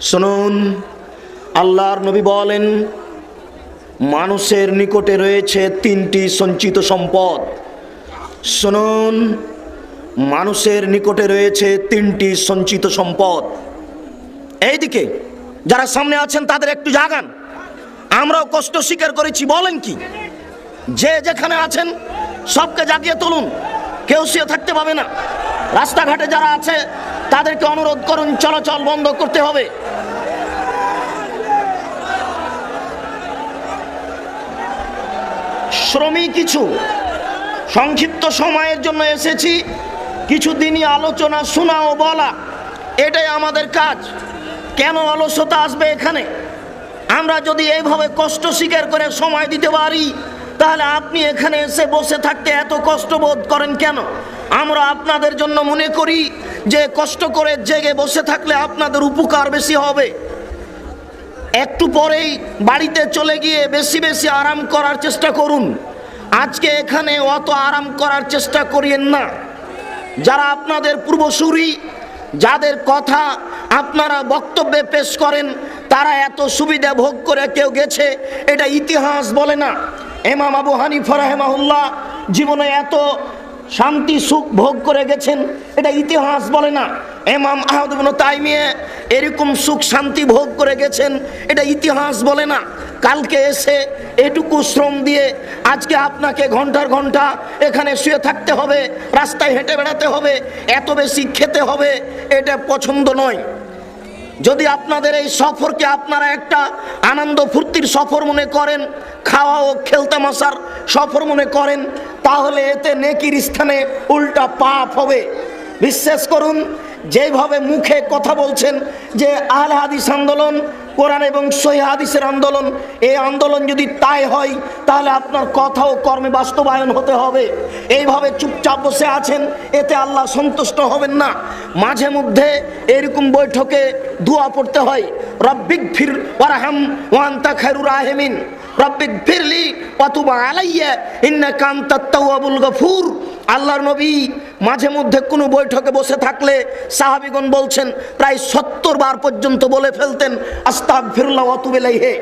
শুনুন, আল্লাহর নবী বলেন মানুষের নিকটে রয়েছে তিনটি সঞ্চিত সম্পদ। শুনুন, মানুষের নিকটে রয়েছে তিনটি সঞ্চিত সম্পদ। এইদিকে যারা সামনে আছেন তাদের একটু জাগান, আমরাও কষ্ট স্বীকার করেছি। বলেন কি? যে যেখানে আছেন সবকে জাগিয়ে তুলুন, কেউ শুয়ে থাকতে পাবে না। রাস্তাঘাটে যারা আছে তাদেরকে অনুরোধ করুন, চলাচল বন্ধ করতে হবে। শ্রমিক কিছু সংক্ষিপ্ত সময়ের জন্য এসেছি, কিছু দিনই আলোচনা শোনা ও বলা, এটাই আমাদের কাজ। কেন অলসতা আসবে এখানে? আমরা যদি এইভাবে কষ্ট স্বীকার করে সময় দিতে পারি, তাহলে আপনি এখানে এসে বসে থাকতে এত কষ্ট বোধ করেন কেন? আমরা আপনাদের জন্য মনে করি যে কষ্ট করে জেগে বসে থাকলে আপনাদের উপকার বেশি হবে। একটু পরেই বাড়িতে চলে গিয়ে বেশি বেশি আরাম করার চেষ্টা করুন। আজকে এখানে অত আরাম করার চেষ্টা করিয়েন না। যারা আপনাদের পূর্বসূরি, যাদের কথা আপনারা বক্তব্যে পেশ করেন, তারা এত সুবিধা ভোগ করে কেউ গেছে, এটা ইতিহাস বলে না। ইমাম আবু হানিফা রাহিমাহুল্লাহ জীবনে এত শান্তি সুখ ভোগ করে গেছেন, এটা ইতিহাস বলে না। ইমাম আহমদ ইবনে তাইমিয়া এরকম সুখ শান্তি ভোগ করে গেছেন, এটা ইতিহাস বলে না। কালকে এসে এটুকু শ্রম দিয়ে আজকে আপনাকে ঘন্টার ঘন্টা এখানে শুয়ে থাকতে হবে, রাস্তায় হেঁটে বেড়াতে হবে, এত বেশি খেতে হবে, এটা পছন্দ নয়। যদি আপনাদের এই সফরকে আপনারা একটা আনন্দ ফুর্তির সফর মনে করেন, খাওয়া ও খেলতামাশার সফর মনে করেন, তাহলে এতে নেকির স্থানে উল্টা পাপ হবে। বিশ্বাস করুন, যেভাবে মুখে কথা বলছেন যে আহলে হাদিস আন্দোলন, কোরআন এবং সহিহ হাদিসের আন্দোলন, এই আন্দোলন যদি তাই হয়, তাহলে আপনার কথা ও কর্মে বাস্তবায়ন হতে হবে। এইভাবে চুপচাপ বসে আছেন, এতে আল্লাহ সন্তুষ্ট হবেন না। মাঝে মধ্যে এরকম বৈঠকে দোয়া পড়তে হয়, রব্বিগফির ওয়ারহাম ওয়া আনতা খায়রুর রাহিমিন, রব্বিগফিরলি ওয়া তুব আলাইয়া ইন্নাকা আনতাত তাওয়াবুল গফুর। আল্লাহর নবী মাঝে মধ্যে কোনো বৈঠকে বসে থাকলে সাহাবীগণ বলছেন প্রায় 70 বার পর্যন্ত বলে ফেলতেন আস্তাগফিরুল্লাহ ওয়া আতুবু ইলাইহি।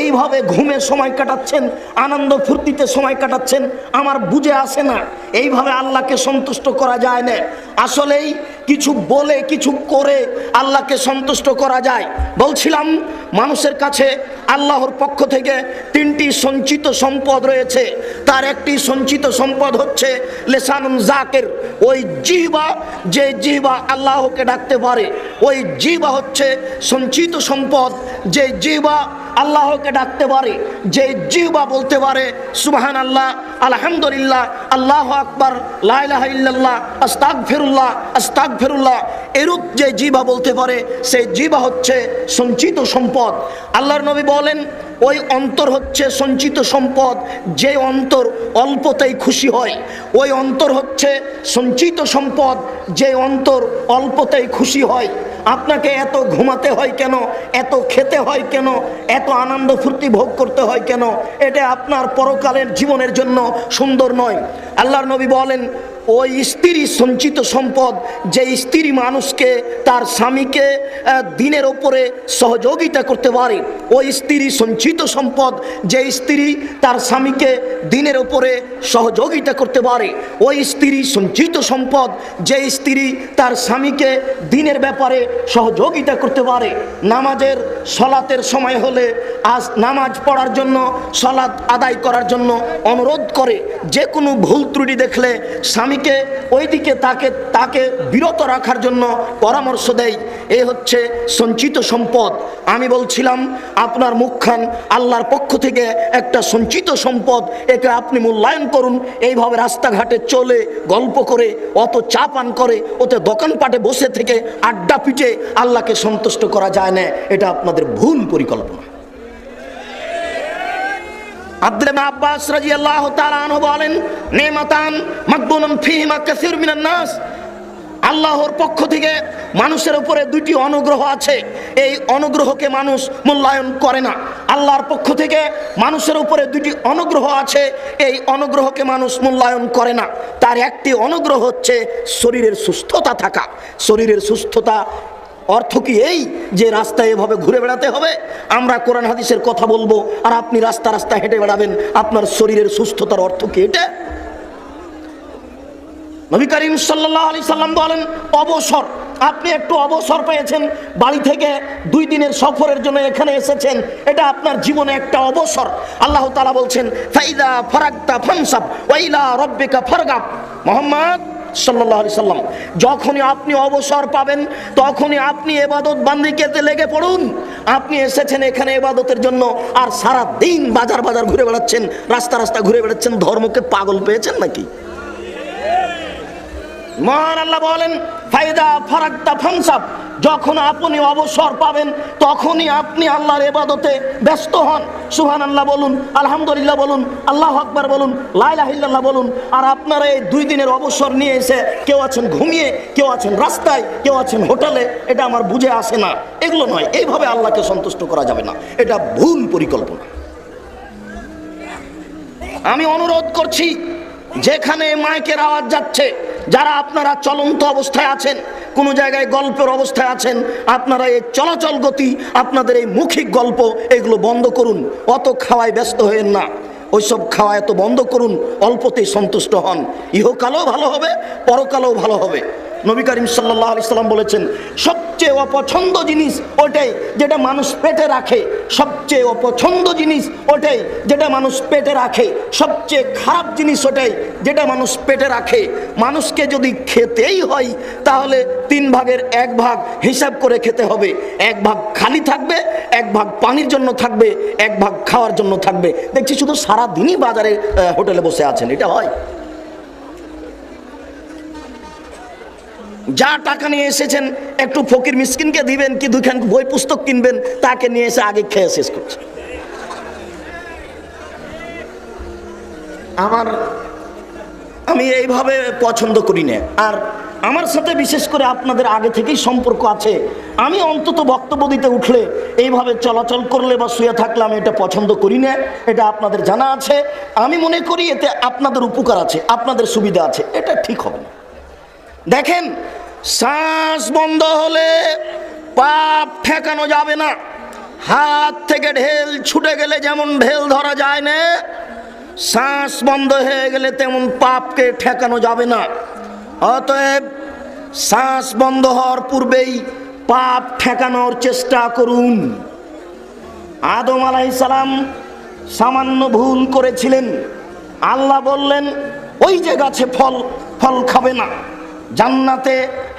এইভাবে ঘুমে সময় কাটাচ্ছেন, আনন্দ ফুর্তিতে সময় কাটাচ্ছেন, আমার বুঝে আসে না। এইভাবে আল্লাহকে সন্তুষ্ট করা যায় না। আসলেই কিছু বলে কিছু করে আল্লাহকে সন্তুষ্ট করা যায়। বলছিলাম, মানুষের কাছে আল্লাহর পক্ষ থেকে তিনটি সঞ্চিত সম্পদ রয়েছে। তার একটি সঞ্চিত সম্পদ হচ্ছে লিসানুন যাকির, ওই জিহ্বা, যে জিহ্বা আল্লাহকে ডাকতে পারে, ওই জিহ্বা হচ্ছে সঞ্চিত সম্পদ। যে জিহ্বা আল্লাহকে ডাকতে পারে, যে জিহ্বা বলতে পারে সুবহানাল্লাহ, আলহামদুলিল্লাহ, আল্লাহু আকবার, লা ইলাহা ইল্লাল্লাহ, আস্তাগফিরুল্লাহ, আস্তাগফিরুল্লাহ, এরূপ যে জিহ্বা বলতে পারে, সেই জিহ্বা হচ্ছে সঞ্চিত সম্পদ। আল্লাহর নবী বলেন ওই অন্তর হচ্ছে সঞ্চিত সম্পদ, যে অন্তর অল্পতেই খুশি হয়। ওই অন্তর হচ্ছে সঞ্চিত সম্পদ, যে অন্তর অল্পতেই খুশি হয়। আপনাকে এত ঘুমাতে হয় কেন, এত খেতে হয় কেন, এত আনন্দ ফুর্তি ভোগ করতে হয় কেন? এটা আপনার পরকালের জীবনের জন্য সুন্দর নয়। আল্লাহর নবী বলেন ওই স্ত্রী সঞ্চিত সম্পদ, যে স্ত্রী মানুষকে, তার স্বামীকে দিনের ওপরে সহযোগিতা করতে পারে। ওই স্ত্রী সঞ্চিত সম্পদ, যে স্ত্রী তার স্বামীকে দিনের ওপরে সহযোগিতা করতে পারে। ওই স্ত্রী সঞ্চিত সম্পদ, যে স্ত্রী তার স্বামীকে দিনের ব্যাপারে সহযোগিতা করতে পারে। নামাজের সলাতের সময় হলে আজ নামাজ পড়ার জন্য, সলাত আদায় করার জন্য অনুরোধ করে। যে কোনো ভুল ত্রুটি দেখলে স্বামীকে ওইদিকে তাকে বিরত রাখার জন্য পরামর্শ দেয়। এই হচ্ছে সঞ্চিত সম্পদ। আমি বলছিলাম আপনার মুখখান আল্লাহর পক্ষ থেকে একটা সঞ্চিত সম্পদ, একে আপনি মূল্যায়ন করুন। এইভাবে রাস্তাঘাটে চলে গল্প করে, অত চা পান করে, ওতে দোকানপাটে বসে থেকে আড্ডা পিটে আল্লাহকে সন্তুষ্ট করা যায় না। এটা আপনাদের ভুল পরিকল্পনা। আব্দুল্লাহ ইবনে আব্বাস রাদিয়াল্লাহু তাআলা আনহু বলেন নেমাতান মাকবুনুন ফীহিমা কাসীর মিনান নাস, আল্লাহর পক্ষ থেকে মানুষের উপরে দুটি অনুগ্রহ আছে, এই অনুগ্রহকে মানুষ মূল্যায়ন করে না। আল্লাহর পক্ষ থেকে মানুষের উপরে দুটি অনুগ্রহ আছে, এই অনুগ্রহকে মানুষ মূল্যায়ন করে না। তার একটি অনুগ্রহ হচ্ছে শরীরের সুস্থতা থাকা। শরীরের সুস্থতা অর্থ কি এই যে রাস্তায় এভাবে ঘুরে বেড়াতে হবে? আমরা কোরআন হাদিসের কথা বলবো আর আপনি রাস্তা রাস্তা হেঁটে বেড়াবেন, আপনার শরীরের সুস্থতার অর্থ কি এটা? নবী করিম সাল্লাল্লাহু আলাইহি সাল্লাম বলেন অবসর, আপনি একটু অবসর পেয়েছেন, বাড়ি থেকে 2 দিনের সফরের জন্য এখানে এসেছেন, এটা আপনার জীবনে একটা অবসর। আল্লাহ তাআলা বলছেন ফাইদা ফারাগতা ফানসাব ওয়া ইলা রাব্বিকা ফারগাব। মুহাম্মদ সাল্লাল্লাহু আলাইহি সাল্লাম, যখনই আপনি অবসর পাবেন তখনই আপনি ইবাদত বান্দিকেতে লেগে পড়ুন। আপনি এসেছেন এখানে ইবাদতের জন্য আর সারা দিন বাজার বাজার ঘুরে বেড়াচ্ছেন, রাস্তা রাস্তা ঘুরে বেড়াচ্ছেন, ধর্মকে পাগল পেয়েছেন নাকি? মহান আল্লাহ বলেন ফাইদা ফারাগতা ফানসাব, যখন আপনি অবসর পাবেন তখনই আপনি আল্লাহর ইবাদতে ব্যস্ত হন। সুবহানাল্লাহ বলুন, আলহামদুলিল্লাহ বলুন, আল্লাহু আকবার বলুন, লা ইলাহা ইল্লাল্লাহ বলুন। আর আপনারা এই 2 দিনের অবসর নিয়ে এসে কেউ আছেন ঘুমিয়ে, কেউ আছেন রাস্তায়, কেউ আছেন হোটেলে, এটা আমার বুঝে আসে না। এগুলো নয়, এইভাবে আল্লাহকে সন্তুষ্ট করা যাবে না, এটা ভুল পরিকল্পনা। আমি অনুরোধ করছি, যেখানে মাইকের আওয়াজ যাচ্ছে, যারা আপনারা চলন্ত অবস্থায় আছেন, কোন জায়গায় গল্পের অবস্থায় আছেন, আপনারা এই চলাচল গতি, আপনাদের এই মৌখিক গল্প এগুলো বন্ধ করুন। অত খাওয়ায় ব্যস্ত হয়েন না, ওইসব খাওয়া এত বন্ধ করুন, অল্পতেই সন্তুষ্ট হন। ইহকালেও ভালো হবে, পরকালেও ভালো হবে। নবী করিম সাল্লাল্লাহু আলাইহি সাল্লাম বলেছেন সবচেয়ে অপছন্দ জিনিস ওটাই যেটা মানুষ পেটে রাখে, সবচেয়ে অপছন্দ জিনিস ওটাই যেটা মানুষ পেটে রাখে, সবচেয়ে খারাপ জিনিস ওটাই যেটা মানুষ পেটে রাখে। মানুষকে যদি খেতেই হয় তাহলে 3 ভাগের 1 ভাগ হিসাব করে খেতে হবে। 1 ভাগ খালি থাকবে, 1 ভাগ পানির জন্য থাকবে, 1 ভাগ খাওয়ার জন্য থাকবে। দেখছি শুধু সারা দিনই বাজারে হোটেলে বসে আছেন, এটা হয়? যা টাকা নিয়ে এসেছেন একটু ফকির মিসকিনকে দিবেন কি 2খান বই পুস্তক কিনবেন, তাকে নিয়ে এসে আগে খেয়ে শেষ করছে। আমি এইভাবে পছন্দ করি না। আর আমার সাথে বিশেষ করে আপনাদের আগে থেকেই সম্পর্ক আছে। আমি অন্তত বক্তব্য দিতে উঠলে এইভাবে চলাচল করলে বা শুয়ে থাকলে আমি এটা পছন্দ করি না, এটা আপনাদের জানা আছে। আমি মনে করি এতে আপনাদের উপকার আছে, আপনাদের সুবিধা আছে, এটা ঠিক হবে না। দেখেন, শ্বাস বন্ধ হলে পাপ ঠেকানো যাবে না। হাত থেকে ঢেল ছুটে গেলে যেমন ঢেল ধরা যায় না, শ্বাস বন্ধ হয়ে গেলে তেমন পাপকে ঠেকানো যাবে না। অতএব শ্বাস বন্ধ হওয়ার পূর্বেই পাপ ঠেকানোর চেষ্টা করুন। আদম আলাইহিস সালাম সামান্য ভুল করেছিলেন, আল্লাহ বললেন ওই যে গাছে ফল খাবে না। জান্নাতে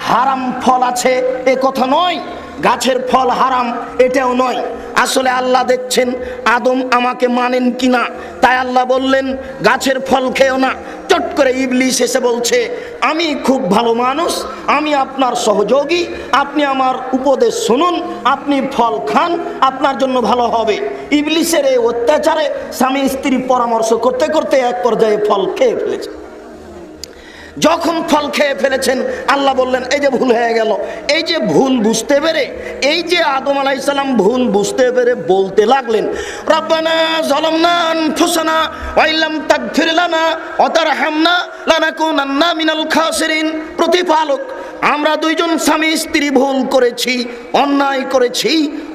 হারাম ফল আছে এ কথা নয়, গাছের ফল হারাম এটাও নয়। আসলে আল্লাহ দেখছেন আদম আমাকে মানেন কিনা, তাই আল্লাহ বললেন গাছের ফল খেও না। চট করে ইবলিস এসে বলছে আমি খুব ভালো মানুষ, আমি আপনার সহযোগী, আপনি আমার উপদেশ শুনুন, আপনি ফল খান, আপনার জন্য ভালো হবে। ইবলিসের এই অত্যাচারে স্বামী স্ত্রী পরামর্শ করতে করতে এক পর্যায়ে ফল খেয়ে ফেলেছে। যখন ফল খেয়ে ফেলেছেন আল্লাহ বললেন এই যে ভুল হয়ে গেল। এই যে ভুল বুঝতে পেরে, এই যে আদম আলাইহিস সালাম ভুল বুঝতে পেরে বলতে লাগলেন রব্বানা যালামনা আনফুসানা ওয়া ইল্লাম তাগফির লানা ওয়া তারহামনা লানাকুনান্না মিনাল খাসিরিন। প্রতিপালক, আমরা 2 জন স্বামী স্ত্রী ভুল করেছি, অন্যায় করেছি,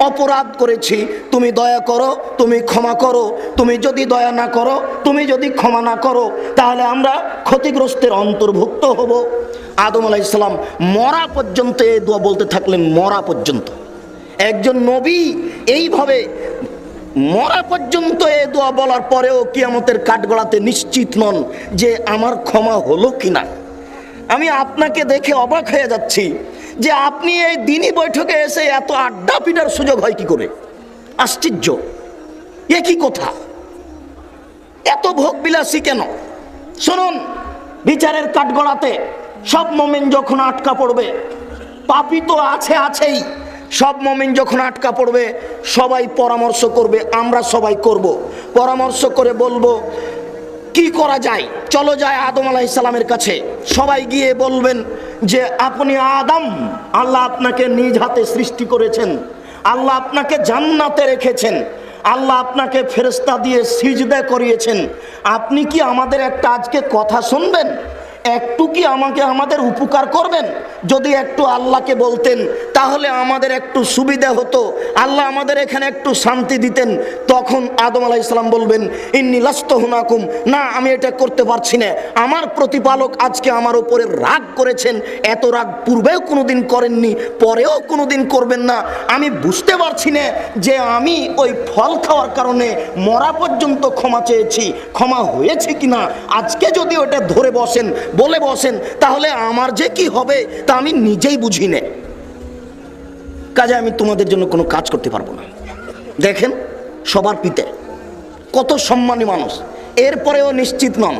অপরাধ করেছি, তুমি দয়া করো, তুমি ক্ষমা করো। তুমি যদি দয়া না করো, তুমি যদি ক্ষমা না করো, তাহলে আমরা ক্ষতিগ্রস্তের অন্তর্ভুক্ত হব। আদম আলাইহিস সালাম মরা পর্যন্ত এই দোয়া বলতে থাকলেন, মরা পর্যন্ত। একজন নবী এইভাবে মরা পর্যন্ত এই দোয়া বলার পরেও কিয়ামতের কাঠগড়াতে নিশ্চিত নন যে আমার ক্ষমা হলো কিনা। আমি আপনাকে দেখে অবাক হয়ে যাচ্ছি যে আপনি এই দিনই বৈঠকে এসে এত আড্ডা পিটার সুযোগ হয় কি করে? আশ্চর্য, এ কি কথা? এত ভোগ বিলাসী কেন? শুনুন, বিচারের কাঠগড়াতে সব মুমিন যখন আটকা পড়বে, পাপী তো আছেই, সব মুমিন যখন আটকা পড়বে সবাই পরামর্শ করবে, আমরা সবাই করব, পরামর্শ করে বলবো কি করা যায়। চলো যায় আদম আলাইহিস সালামের কাছে। সবাই গিয়ে বলবেন যে আপনি আদম, আল্লাহ আপনাকে নিজ হাতে সৃষ্টি করেছেন, আল্লাহ আপনাকে জান্নাতে রেখেছেন, আল্লাহ আপনাকে ফেরেশতা দিয়ে সিজদা করিয়েছেন, আপনি কি আমাদের একটা আজকে কথা শুনবেন? একটু কি আমাকে আমাদের উপকার করবেন? যদি একটু আল্লাহকে বলতেন তাহলে আমাদের একটু সুবিধা হতো, আল্লাহ আমাদের এখানে একটু শান্তি দিতেন। তখন আদম আলাইহিস সালাম বলবেন, ইন্নী লাস্তু হুনাকুম, না আমি এটা করতে পারছি না, আমার প্রতিপালক আজকে আমার উপরে রাগ করেছেন। এত রাগ পূর্বেও কোনোদিন করেননি, পরেও কোনোদিন করবেন না। আমি বুঝতে পারছি না যে আমি ওই ফল খাওয়ার কারণে মরা পর্যন্ত ক্ষমা চেয়েছি, ক্ষমা হয়েছে কিনা। আজকে যদি ওটা ধরে বসেন, বলে বসেন, তাহলে আমার যে কি হবে তা আমি নিজেই বুঝি না। কাজে আমি তোমাদের জন্য কোনো কাজ করতে পারবো না। দেখেন সবার পিতে কত সম্মানী মানুষ, এরপরেও নিশ্চিত নন।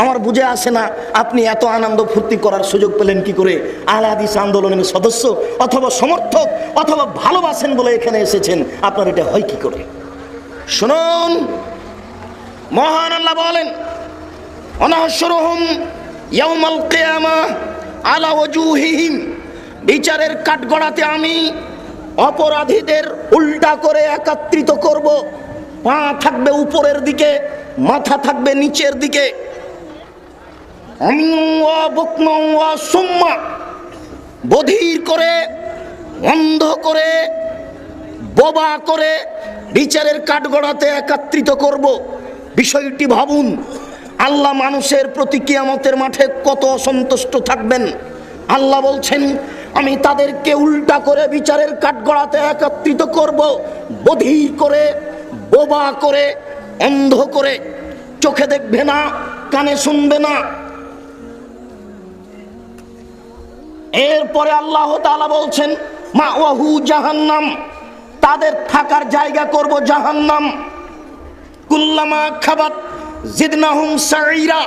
আমার বুঝে আসে না আপনি এত আনন্দ ফুর্তি করার সুযোগ পেলেন কি করে? আহলে হাদিস আন্দোলনের সদস্য অথবা সমর্থক অথবা ভালোবাসেন বলে এখানে এসেছেন, আপনার এটা হয় কি করে? শুনুন, মহান আল্লাহ বলেন, অনাহশুরুহুম ইয়াউমাল কিয়ামাহ আলা ওয়াজুহিহিম, বিচারের কাঠগড়াতে আমি অপরাধীদের উল্টা করে একত্রিত করব। পা থাকবে উপরের দিকে, মাথা থাকবে নিচের দিকে। বধির করে, অন্ধ করে, বোবা করে বিচারের কাঠগড়াতে একত্রিত করব। বিষয়টি ভাবুন, আল্লাহ মানুষের প্রতি কিয়ামতের মাঠে কত অসন্তুষ্ট থাকবেন। আল্লাহ বলছেন, আমি তাদেরকে উল্টা করে বিচারের কাঠগড়াতে একত্রিত করব, বধির করে, বোবা করে, অন্ধ করে। চোখে দেখবে না, কানে শুনবে না। এরপরে আল্লাহ তাআলা বলছেন, মাওয়াহু জাহান্নাম, তাদের থাকার জায়গা করব জাহান্নাম। কুল্লামা খাবাত জিদনাহুম সাইরা,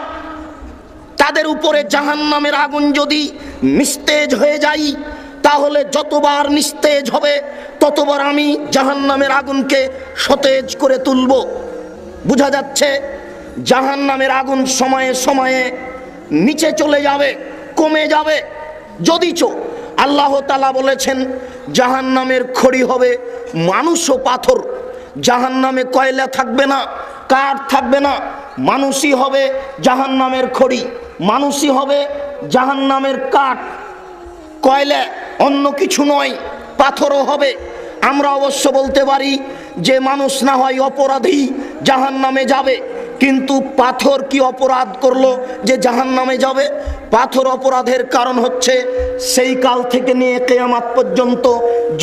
তাদের উপরে জাহান্নামের আগুন যদি নিস্তেজ হয়ে যায়, তাহলে যতবার নিস্তেজ হবে ততবার আমি জাহান্নামের আগুনকে সতেজ করে তুলব। বোঝা যাচ্ছে জাহান্নামের আগুন সময়ে সময়ে নিচে চলে যাবে, কমে যাবে। যদিচ আল্লাহ তাআলা বলেছেন জাহান্নামের খড়ি হবে মানুষ ও পাথর। জাহান্নামে কয়লা থাকবে না, কাঠ থাকবে না, মানুষই হবে জাহান্নামের খড়ি, মানুষই হবে জাহান্নামের কাঠ। কয়লা অন্য কিছু নয়, পাথরও হবে। আমরা অবশ্য বলতে পারি যে মানুষ না হয় অপরাধী, জাহান্নামে যাবে, কিন্তু পাথর কি অপরাধ করলো যে জাহান্নামে যাবে? পাথর অপরাধের কারণ হচ্ছে সেই কাল থেকে নিয়ে কিয়ামত পর্যন্ত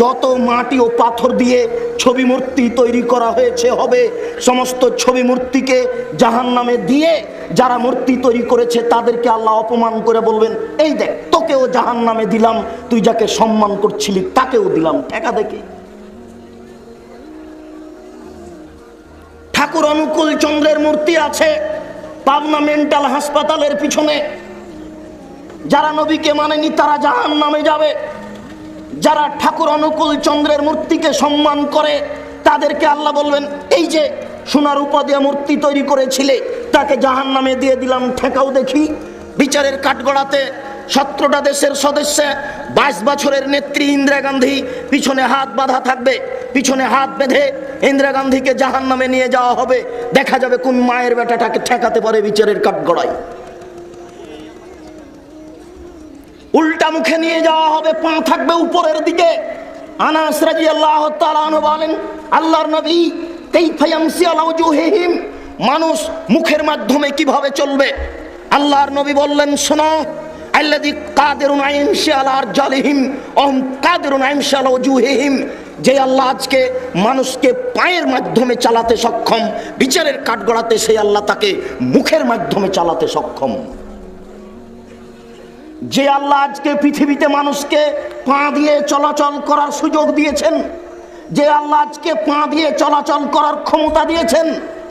যত মাটি ও পাথর দিয়ে ছবি মূর্তি তৈরি করা হয়েছে হবে, সমস্ত ছবি মূর্তিকে জাহান্নামে দিয়ে যারা মূর্তি তৈরি করেছে তাদেরকে আল্লাহ অপমান করে বলবেন, এই দেখ তোকেও জাহান্নামে দিলাম, তুই যাকে সম্মান করছিলি তাকেও দিলাম। ঠেকা দেখে ঠাকুর অনুকূল চন্দ্রের মূর্তি আছে পাবনা মেন্টাল হাসপাতালের পিছনে। যারা নবীকে মানেনি তারা জাহান্নামে যাবে। যারা ঠাকুর অনুকূল চন্দ্রের মূর্তিকে সম্মান করে তাদেরকে আল্লাহ বলবেন, এই যে সোনার রূপা দিয়ে মূর্তি তৈরি করেছিলে তাকে জাহান্নামে দিয়ে দিলাম, ঠেকাও দেখি। বিচারের কাঠগড়াতে 17টা দেশের সদস্য, 22 বছরের নেত্রী ইন্দিরা গান্ধী, পিছনে হাত বাঁধা থাকবে, পিছনে হাত বেঁধে ইন্দিরা গান্ধীকে জাহান্নামে নিয়ে যাওয়া হবে। দেখা যাবে কোন মায়ের বেটাটাকে ঠেকাতে পারে বিচারের কাঠগড়ায়। উল্টা মুখে নিয়ে যাওয়া হবে, পা থাকবে উপরের দিকে। আনাস রাদিয়াল্লাহু তাআলা আনহু বলেন, আল্লাহর নবী, কাইফা ইয়ামসি আলা ওয়াজুহিহিম, মানুষ মুখের মাধ্যমে কিভাবে চলবে? আল্লাহর নবী বললেন, শোনো, আল্লাযী কাদিরুন আইনশি আলা আরজালিহিম ওয়াহুম কাদিরুন আইনশি আলা ওয়াজুহিহিম, যে আল্লাহ আজকে মানুষকে পায়ের মাধ্যমে চালাতে সক্ষম, বিচারের কাঠগড়াতে সেই আল্লাহ তাকে মুখের মাধ্যমে চালাতে সক্ষম। যে আল্লাহ আজকে পৃথিবীতে মানুষকে পা দিয়ে চলাচল করার সুযোগ দিয়েছেন, যে আল্লাহ আজকে পা দিয়ে চলাচল করার ক্ষমতা দিয়েছেন,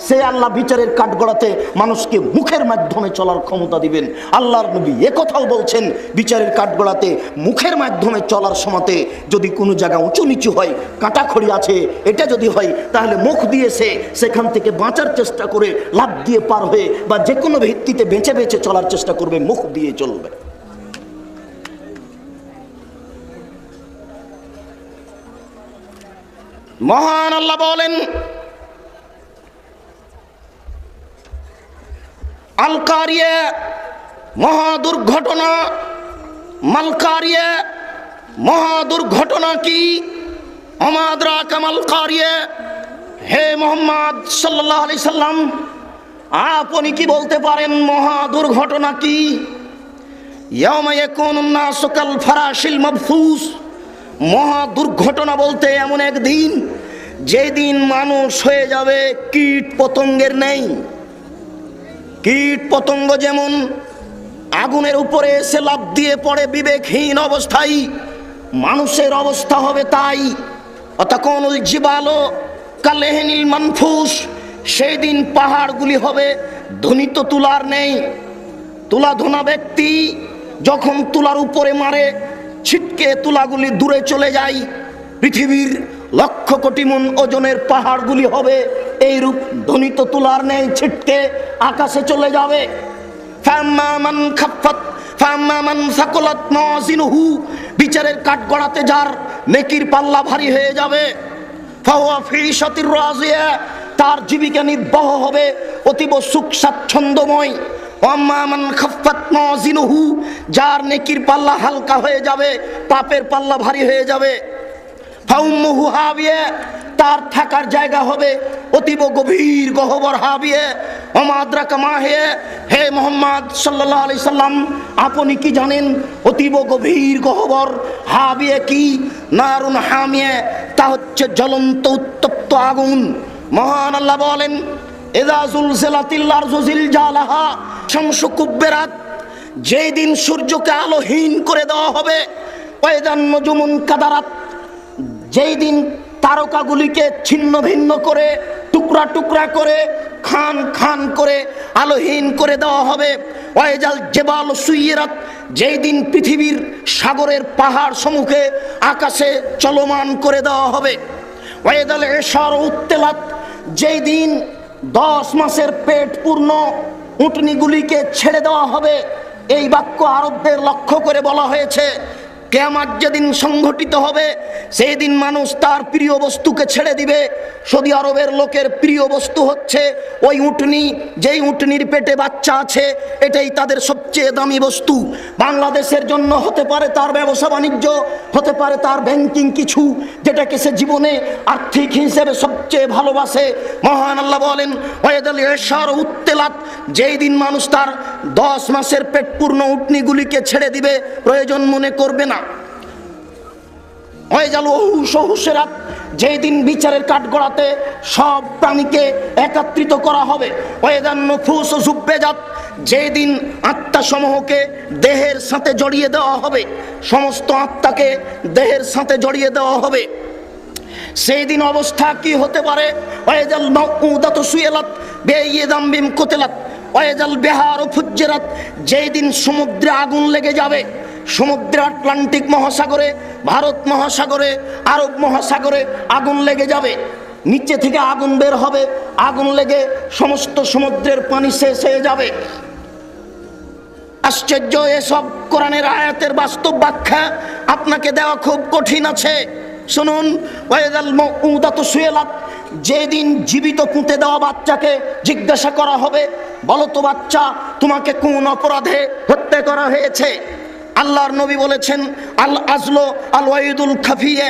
সে আল্লাহ বিচারের কাঠগড়াতে মানুষকে মুখের মাধ্যমে চলার ক্ষমতা দিবেন। আল্লাহর নবী একথাও বলছেন, বিচারের কাঠগড়াতে মুখের মাধ্যমে চলার সময়তে যদি কোনো জায়গা উঁচু নিচু হয়, কাঁটাখড়ি আছে, এটা যদি হয়, তাহলে মুখ দিয়ে সেখান থেকে বাঁচার চেষ্টা করে লাফ দিয়ে পার হয়ে বা যে কোনো ভিত্তিতে বেঁচে বেঁচে চলার চেষ্টা করবে, মুখ দিয়ে চলবে। মহান আল্লাহ বলেন, আল কারিয়া মহা দুর্ঘটনা মালকারিয়ে, মহা দুর্ঘটনা কি? আমাদরা কামাল কারিয়ে। হে মোহাম্মদ সাল্লাল্লাহু আলাইহি সাল্লাম, আপনি কি বলতে পারেন মহা দুর্ঘটনা কি? ইয়াউমা ইয়াকুনুন নাসু কাল ফারাশিল মাবসুস। মহা দুর্ঘটনা বলতে এমন একদিন, যেদিন মানুষ হয়ে যাবে কীট পতঙ্গের নেই। কীট পতঙ্গ যেমন আগুনের উপরে এসে লাফ দিয়ে পড়ে বিবেকহীন অবস্থায়, মানুষের অবস্থা হবে তাই। অতাকুনুল জিবালু কালেহনিল মানফুস। সেই দিন পাহাড়গুলি হবে ধ্বনিত তুলার নেই। তুলা ধোনা ব্যক্তি যখন তুলার উপরে মারে, ছিটকে তুলাগুলি দূরে চলে যায়। পৃথিবীর লক্ষ কোটি মন ওজনের পাহাড়গুলি হবে এইরূপ ধ্বনিত তুলার নেই, ছিটকে আকাশে চলে যাবে। ফাম্মা মান খাফফাত ফাম্মা মান সাকুলাত মাওয়াজিনুহু। বিচারের কাঠগড়াতে যার নেকির পাল্লা ভারী হয়ে যাবে, ফাহুয়া ফি ঈশাতির রাজিয়া। তার জীবিকা নির্বাহ হবে অতীব সুখ স্বাচ্ছন্দ্যময়। ওয়াম্মা মান খাফফাত মাওয়াজিনুহু। যার নেকির পাল্লা হালকা হয়ে যাবে, পাপের পাল্লা ভারী হয়ে যাবে, ফাউম্মুহু হাবিয়া। তার থাকার জায়গা হবে অতীব গভীর গহ্বর হাবিয়ে। ওমা আদরাকা মা হিয়া। হে মুহাম্মদ সাল্লাল্লাহু আলাইহি সাল্লাম, আপনি কি জানেন অতীব গভীর গহ্বর হাবিয়ে কি? নারুন হামিয়া। তা হচ্ছে জ্বলন্ত উত্তপ্ত আগুন। মহান আল্লাহ বলেন, ইযা যুলজিলাতিল আরযু জিলজালাহা। শামসু কুব্বিরাত। যেই দিন সূর্যকে আলোহীন করে দেওয়া হবে। ওয়াইদান নুজুমুন কাদারাত। যেই দিন তারকাগুলিকে ছিন্ন ভিন্ন করে, টুকরা টুকরা করে, খান খান করে আলোহীন করে দেওয়া হবে। ওয়াইজাল জিবালু সুইরাত। যেই দিন পৃথিবীর সাগরের পাহাড় সমূহকে আকাশে চলমান করে দেওয়া হবে। ওয়াইদাল ইশারু উত্তিলাত। যেই দিন 10 মাসের পেট পূর্ণ উটনিগুলিকে ছেড়ে দেওয়া হবে। এই বাক্য আরবদের লক্ষ্য করে বলা হয়েছে। কিয়ামত যেদিন সংঘটিত হবে, সেই দিন মানুষ তার প্রিয় বস্তুকে ছেড়ে দিবে। সৌদি আরবের লোকের প্রিয় বস্তু হচ্ছে ওই উটনি। যেই উটনির পেটে বাচ্চা আছে, এটাই তাদের সবচেয়ে দামি বস্তু। বাংলাদেশের জন্য হতে পারে তার ব্যবসা বাণিজ্য, হতে পারে তার ব্যাংকিং কিছু, যেটাকে সে জীবনে আর্থিক হিসেবে সবচেয়ে ভালোবাসে। মহান আল্লাহ বলেন, ওয়াইদাল ইশারু উত্তিলাত। যেই দিন মানুষ তার 10 মাসের পেট পূর্ণ উটনিগুলিকে ছেড়ে দিবে, প্রয়োজন মনে করবে না। যেই দিন বিচারের কাঠগড়াতে সব প্রাণীকে একত্রিত করা হবে। যেই দিন আত্মা সমূহকে দেহের সাথে জড়িয়ে দেওয়া হবে, সমস্ত আত্মাকে দেহের সাথে জড়িয়ে দেওয়া হবে। সেই দিন অবস্থা কি হতে পারে? ওয়াইজাল মাউউদাতু সুইলাত বিআইয়িদামবিম কুতিলাত ওয়াইজাল বিহারু ফুজ্জিরাত। যেই দিন সমুদ্রে আগুন লেগে যাবে, সমুদ্রে আটলান্টিক মহাসাগরে, ভারত মহাসাগরে, আরব মহাসাগরে আগুন লেগে যাবে। নিচে থেকে আগুন বের হবে, আগুন লেগে সমস্ত সমুদ্রের পানি শেষ হয়ে যাবে। আশ্চর্য! এসব কোরআনের আয়াতের বাস্তব ব্যাখ্যা আপনাকে দেওয়া খুব কঠিন আছে। শুনুন, ওয়াইদাল মাউউদাতু সুইলাত। যেদিন জীবিত পুঁতে দেওয়া বাচ্চাকে জিজ্ঞাসা করা হবে, বলো তো বাচ্চা, তোমাকে কোন অপরাধে হত্যা করা হয়েছে? আল্লাহর নবী বলেছেন, আল আজলো আল ওয়াইদুল খাফিয়ে।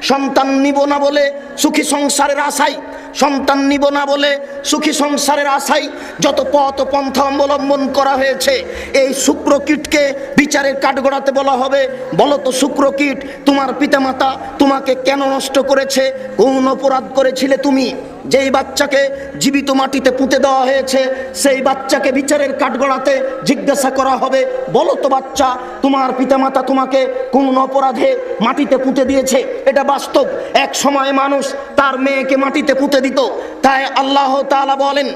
সন্তান নিব না বলে সুখী সংসারের আশায়, সন্তান নিব না বলে সুখী সংসারের আশায় যত পথ পন্থা অবলম্বন করা হয়েছে, এই শুক্রকীটকে বিচারের কাঠগড়াতে বলা হবে, বলো তো শুক্রকীট, তোমার পিতামাতা তোমাকে কেন নষ্ট করেছে? কোন অপরাধ করেছিলে তুমি? যেই বাচ্চাকে জীবিত মাটিতে পুঁতে দেওয়া হয়েছে, সেই বাচ্চাকে বিচারের কাঠগড়াতে জিজ্ঞাসা করা হবে, বলো তো বাচ্চা, তোমার পিতামাতা তোমাকে কোন অপরাধে মাটিতে পুঁতে দিয়েছে? এটা বাস্তব। এক সময় মানুষ তার মেয়েকে মাটিতে পুঁতে দিত। তাই আল্লাহ তাআলা বলেন,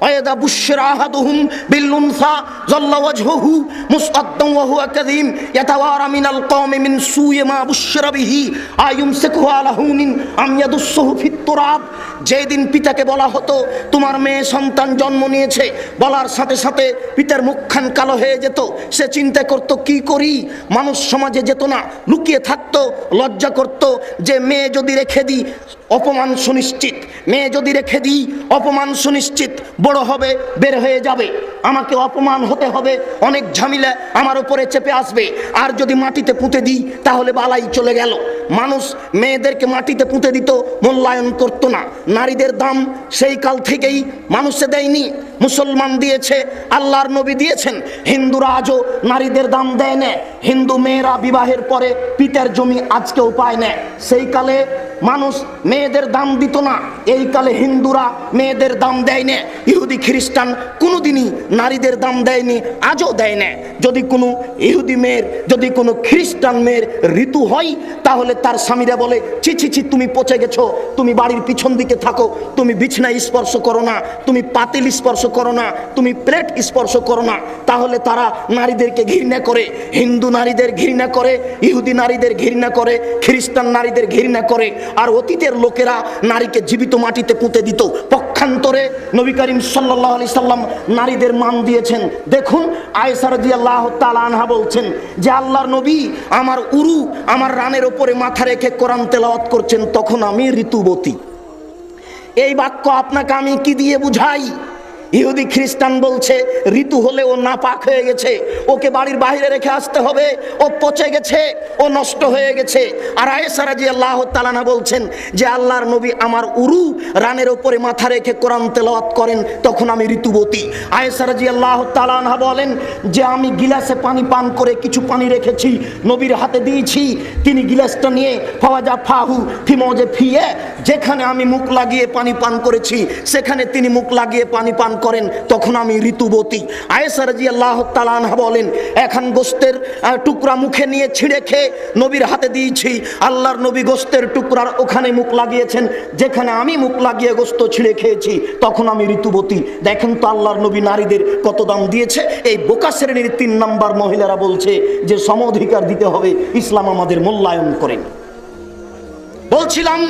ওয়াইদা বুশরা আহাদুহুম বিল উনসা যাল্লা ওয়াজহুহু মুসআদ্দান ওয়া হুয়া কাযীম ইয়াতাওয়ারা মিনাল কওমি মিন সুই মা বুশরা বিহি আয়ুমসিকুহু আলা হুনিন আম ইয়াদুসসুহু ফিত তুরাব। যেদিন পিতাকে বলা হতো তোমার মেয়ে সন্তান জন্ম নিয়েছে, বলার সাথে সাথে পিতার মুখখান কালো হয়ে যেত। সে চিন্তা করত, কি করি? মানুষ সমাজে যেত না, লুকিয়ে থাকতো, লজ্জা করত যে মেয়ে যদি রেখে দিই অপমান সুনিশ্চিত, মেয়ে যদি রেখে দিই অপমান সুনিশ্চিত, বড় হবে বের হয়ে যাবে। আমাকে অপমান হতে হবে, অনেক ঝামেলা আমার উপরে চেপে আসবে। আর যদি মাটিতে পুঁতে দিই তাহলে বালাই চলে গেল। মানুষ মেয়েদেরকে মাটিতে পুঁতে দিত, মূল্যায়ন করতো না। নারীদের দাম সেই কাল থেকেই মানুষে দেয়নি, মুসলমান দিয়েছে, আল্লাহর নবী দিয়েছেন। হিন্দুরা আজও নারীদের দাম দেয় না। হিন্দু মেয়েরা বিবাহের পরে পিতার জমি আজকেও পায় না। সেই কালে মানুষ মেয়েদের দাম দিত না, এই কালে হিন্দুরা মেয়েদের দাম দেয় না। ইহুদি খ্রিস্টান কোনোদিনই নারীদের দাম দেয়নি, আজও দেয় না। যদি কোনো ইহুদি মেয়ের, যদি কোনো খ্রিস্টান মেয়ের ঋতু হয় তাহলে তার স্বামীরা বলে, ছি ছি ছি, তুমি পচে গেছো, তুমি বাড়ির পিছন দিকে থাকো, তুমি বিছনা স্পর্শ করো না, তুমি পাতিল স্পর্শ করো না, তুমি প্লেট স্পর্শ করো না। তাহলে তারা নারীদেরকে ঘৃণা করে, হিন্দু নারীদের ঘৃণা করে, ইহুদি নারীদের ঘৃণা করে, খ্রিস্টান নারীদের ঘৃণা করে। আর অতীতের লোকেরা নারীকে জীবিত মাটিতে পুঁতে দিত। পক্ষান্তরে নবী করিম সাল্লাল্লাহু আলাইহি সাল্লাম নারীদের মান দিয়েছেন। দেখুন, আয়েশা রাদিয়াল্লাহু তাআলা আনহা বলছেন যে আল্লাহর নবী আমার উরু, আমার রানের উপরে মাথা রেখে কোরআন তেলাওয়াত করছেন, তখন আমি ঋতুবতী। এই বাক্য আপনাকে আমি কি দিয়ে বুঝাই? ইহুদি খ্রিস্টান বলছে ঋতু হলে ও নাপাক হয়ে গেছে, ওকে বাড়ির বাইরে রেখে আসতে হবে, ও পচে গেছে, ও নষ্ট হয়ে গেছে। আর আয়েশা রাদিয়াল্লাহু তাআলা আনহা বলছেন যে আল্লাহর নবী আমার উরু রানের উপরে মাথা রেখে কোরআন তেলাওয়াত করেন, তখন আমি ঋতুবতী। আয়েশা রাদিয়াল্লাহু তাআলা আনহা বলেন যে আমি গিলাসে পানি পান করে কিছু পানি রেখেছি, নবীর হাতে দিয়েছি, তিনি গিলাসটা নিয়ে ফাওয়াজা ফাহু ফিমোজে ফিয়ে, যেখানে আমি মুখ লাগিয়ে পানি পান করেছি সেখানে তিনি মুখ লাগিয়ে পানি পান করেন, তখন আমি ঋতুবতী। আয়েশা রাদিয়াল্লাহু তাআলা আনহা বলেন এখন গোশতের টুকরা মুখে নিয়ে ছিঁড়ে খেয়ে নবীর হাতে দিয়েছি, আল্লাহর নবী গোশতের টুকরার ওখানে মুখ লাগিয়েছেন যেখানে আমি মুখ লাগিয়ে গোশত ছিঁড়ে খেয়েছি, তখন আমি ঋতুবতী। দেখেন তো আল্লাহর নবী নারীদের কত দাম দিয়েছে। এই বোকা শ্রেণীর 3 নাম্বার মহিলারা বলছে যে সমঅধিকার দিতে হবে, ইসলাম আমাদের মূল্যায়ন করেন। বলছিলাম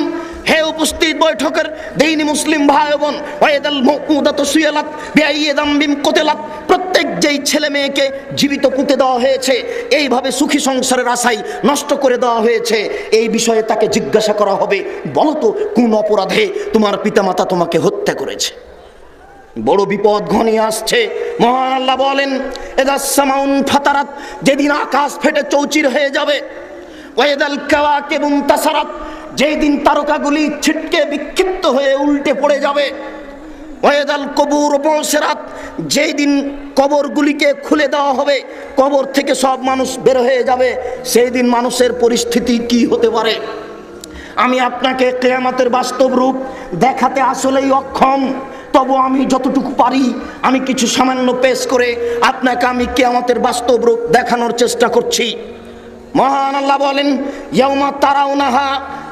হে উপস্থিত বৈঠকের দিনী মুসলিম ভাই বোন, ওয়াইদাল মাউউদাতু সুইলাত বিআইয়ি যামবিন কুতিলাত, প্রত্যেক যেই ছেলে মেয়েকে জীবিত পুঁতে দেওয়া হয়েছে, এইভাবে সুখী সংসারের আশায় নষ্ট করে দেওয়া হয়েছে, এই বিষয়ে তাকে জিজ্ঞাসা করা হবে, বলো তো কোন অপরাধে তোমার পিতামাতা তোমাকে হত্যা করেছে? বড় বিপদ ঘনিয়ে আসছে। মহান আল্লাহ বলেন ইযাস সামাউন ফাতারাত, যেদিন আকাশ ফেটে চৌচির হয়ে যাবে, ওয়াইদাল কাওয়াকিবুন তাসারাত, যেই দিন তারকাগুলি ছিটকে বিক্ষিপ্ত হয়ে উল্টে পড়ে যাবে, ওয়াইদাল কবুর বুসিরাত, যেই দিন কবরগুলিকে খুলে দেওয়া হবে, কবর থেকে সব মানুষ বের হয়ে যাবে, সেই দিন মানুষের পরিস্থিতি কি হতে পারে? আমি আপনাকে কিয়ামতের বাস্তব রূপ দেখাতে আসলেই অক্ষম, তবু আমি যতটুকু পারি আমি কিছু সামান্য পেশ করে আপনাকে আমি কিয়ামতের বাস্তব রূপ দেখানোর চেষ্টা করছি। মহান আল্লাহ বলেন ইয়াউমা তারাউনাহা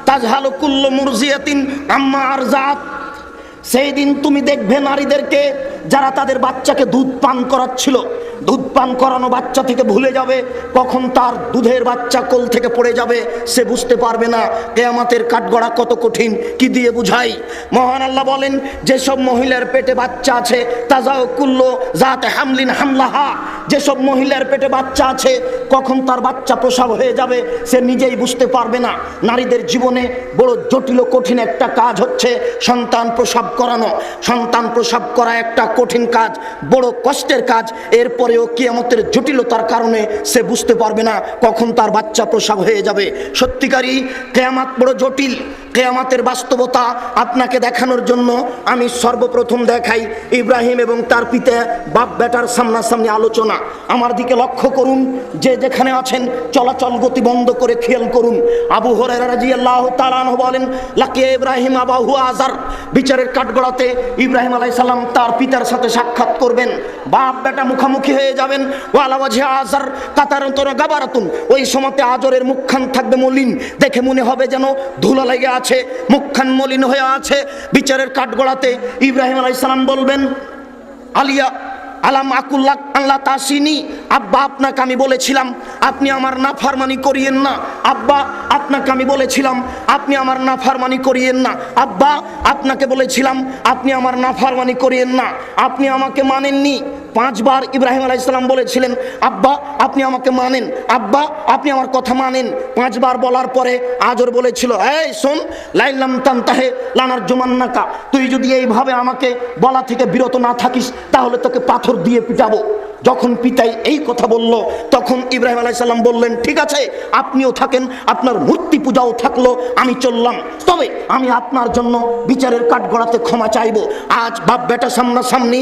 তাজহালু কুল্লু মুরজিয়াতিন আম্মা আরজাত, সেই দিন তুমি দেখবে নারীদেরকে যারা তাদের বাচ্চাকে দুধ পান করাচ্ছিল, দুধ পান করানো বাচ্চা থেকে ভুলে যাবে, কখন তার দুধের বাচ্চা কোল থেকে পড়ে যাবে সে বুঝতে পারবে না। কিয়ামতের কাঠগড়া কত কঠিন, কি দিয়ে বুঝাই? মহান আল্লাহ বলেন যেসব মহিলার পেটে বাচ্চা আছে, তাজাউ কুল্লু জাতে হামলিন হামলাহা, যেসব মহিলার পেটে বাচ্চা আছে কখন তার বাচ্চা প্রসব হয়ে যাবে সে নিজেই বুঝতে পারবে না। নারীদের জীবনে বড় জটিল ও কঠিন একটা কাজ হচ্ছে সন্তান প্রসব করানো। সন্তান প্রসব করা একটা কঠিন কাজ, বড় কষ্টের কাজ। এরপরেও কিয়ামতের জটিলতার কারণে সে বুঝতে পারবে না কখন তার বাচ্চা প্রসব হয়ে যাবে। সত্যিকারই কিয়ামত বড় জটিল। কিয়ামতের বাস্তবতা আপনাকে দেখানোর জন্য আমি সর্বপ্রথম দেখাই ইব্রাহিম এবং তার পিতা বাপ বেটার সামনাসামনি আলোচনা। আমার দিকে লক্ষ্য করুন, যে যেখানে আছেন চলাচল গতি বন্ধ করে খেয়াল করুন। আবু হুরায়রা রাদিয়াল্লাহু তাআলা আনহু বলেন লাকিয়া ইব্রাহিম আবাহু আজার, বিচারের কাঠগড়াতে ইব্রাহিম আলাইহিস সালাম তার পিতার সাথে সাক্ষাৎ করবেন, বাপ বেটা মুখামুখি হয়ে যাবেন। ওয়ালা ওয়াজহি আজার কাতারাতুন গাবারাতুন, ওই সময়তে আজরের মুখখান থাকবে মলিন, দেখে মনে হবে যেন ধুলা লেগে আছে, মুখখান মলিন হয়ে আছে। বিচারের কাঠগড়াতে ইব্রাহিম আলাইহিস সালাম বলবেন আলিয়া আলাম আকুল্লাহ আল্লাহ তাসিনি, আব্বা আপনাকে আমি বলেছিলাম আপনি আমার নাফরমানি করিয়েন না, আব্বা আপনাকে আমি বলেছিলাম আপনি আমার নাফরমানি করিয়েন না, আব্বা আপনাকে বলেছিলাম আপনি আমার নাফরমানি করিয়েন না, আপনি আমাকে মানেননি, 5বার ইব্রাহিম আলাইহিস সালাম বলেছিলেন, আব্বা আপনি আমাকে মানেন, আব্বা আপনি আমার কথা মানেন। 5বার বলার পরে আজর বলেছিল, এই শোন, লাইলাম তানতাহে লানার জুমান্নাকা, তুই যদি এইভাবে আমাকে বলা থেকে বিরত না থাকিস তাহলে তোকে পাথর দিয়ে পিটাবো। যখন পিতাই এই কথা বলল, তখন ইব্রাহিম আলাইহিস সালাম বললেন, ঠিক আছে আপনিও থাকেন, আপনার মূর্তি পূজাও থাকলো, আমি চললাম, তবে আমি আপনার জন্য বিচারের কাঠগড়াতে ক্ষমা চাইবো। আজ বাপ বেটা সামনাসামনি,